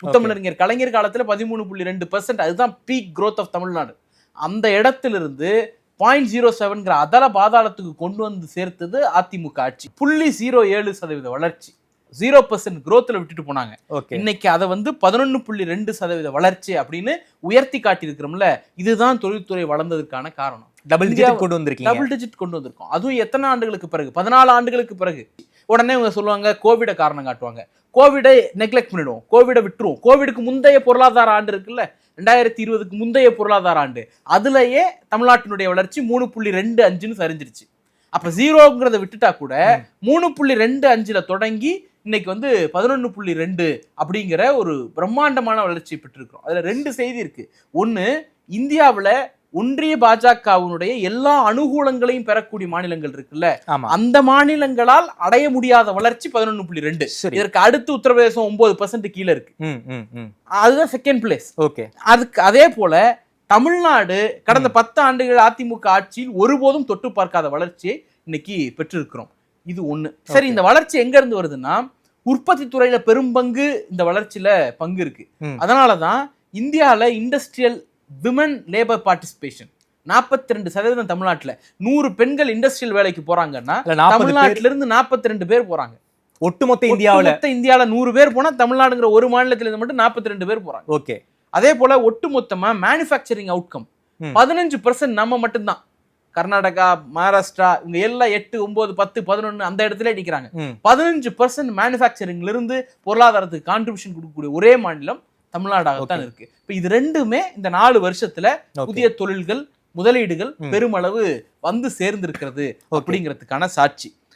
முத்தமிழறிஞர் கலைஞர் காலத்துல 13.2%, அதுதான் பீக் growth ஆஃப் தமிழ்நாடு. அந்த இடத்திலிருந்து 0.07 அதல பாதாளத்துக்கு கொண்டு வந்து சேர்த்தது அதிமுக ஆட்சி. 0.07% வளர்ச்சி, 0% growthல விட்டுட்டு போனாங்க. இன்னைக்கு அதை வந்து 11.2% வளர்ச்சி அப்படின்னு உயர்த்தி காட்டி இருக்கிறோம்ல. இதுதான் தொழில்துறை வளர்ந்ததற்கான காரணம். டபுள் டிஜிட் கொண்டு வந்திருக்கோம். அதுவும் எத்தனை ஆண்டுகளுக்கு பிறகு? 14 ஆண்டுகளுக்கு பிறகு. உடனே இவங்க சொல்லுவாங்க கோவிட காரணம் காட்டுவாங்க. கோவிடை நெக்லெக்ட் பண்ணிடுவோம், கோவிடை விட்டுருவோம். கோவிடுக்கு முந்தைய பொருளாதார ஆண்டு இருக்குல்ல, 2020க்கு முந்தைய பொருளாதார ஆண்டு, அதுலயே தமிழ்நாட்டினுடைய வளர்ச்சி 3.25 சரிஞ்சிருச்சு. அப்ப 0ங்கிறத விட்டுட்டா கூட 3.25ல தொடங்கி இன்னைக்கு வந்து 11.2 அப்படிங்கிற ஒரு பிரம்மாண்டமான வளர்ச்சி பெற்றிருக்கிறோம். அதுல 2 செய்தி இருக்கு. ஒன்னு, இந்தியாவுல ஒன்றிய பாஜகவினுடைய எல்லா அனுகூலங்களையும் பெறக்கூடிய மாநிலங்கள் இருக்குல்ல, அந்த மாநிலங்களால் அடைய முடியாத வளர்ச்சி 11.2. இதற்கு அடுத்து உத்தரப்பிரதேசம் 9% கீழே இருக்கு. அதுதான் செகண்ட் பிளேஸ். அதுக்கு அதே போல தமிழ்நாடு கடந்த 10 ஆண்டுகள் அதிமுக ஆட்சியில் ஒருபோதும் தொட்டு பார்க்காத வளர்ச்சியை இன்னைக்கு பெற்றிருக்கிறோம். இது ஒண்ணு. சரி, இந்த வளர்ச்சி எங்க இருந்து வருதுன்னா, உற்பத்தி துறையில பெரும்பங்கு இந்த வளர்ச்சியில பங்கு இருக்கு. அதனாலதான் இந்தியால இண்டஸ்ட்ரியல் விமன் லேபர் பார்ட்டிசிபேஷன் 42% தமிழ்நாட்டுல. 100 பெண்கள் இண்டஸ்ட்ரியல் வேலைக்கு போறாங்கன்னா தமிழ்நாட்டில இருந்து 42 பேர் போறாங்க. ஒட்டுமொத்த இந்தியாவில 100 பேர் போனா தமிழ்நாடுங்கிற ஒரு மாநிலத்துல இருந்து மட்டும் 42 பேர் போறாங்க. அதே போல ஒட்டுமொத்தமா மேனுஃபேக்சரிங் அவுட்கம் 15% நம்ம மட்டும்தான். கர்நாடகா, மகாராஷ்டிரா இவங்க எல்லாம் 8, 9, 10, 11 அந்த இடத்துல நிக்கிறாங்க. 15% மேனுஃபேக்சரிங்ல இருந்து பொருளாதாரத்துக்கு கான்ட்ரிபியூஷன் கொடுக்கக்கூடிய ஒரே மாநிலம் தமிழ்நாடாகத்தான் இருக்கு. இப்ப இது ரெண்டுமே இந்த 4 வருஷத்துல புதிய தொழில்கள், முதலீடுகள் பெருமளவு வந்து சேர்ந்திருக்கிறது அப்படிங்கிறதுக்கான சாட்சி.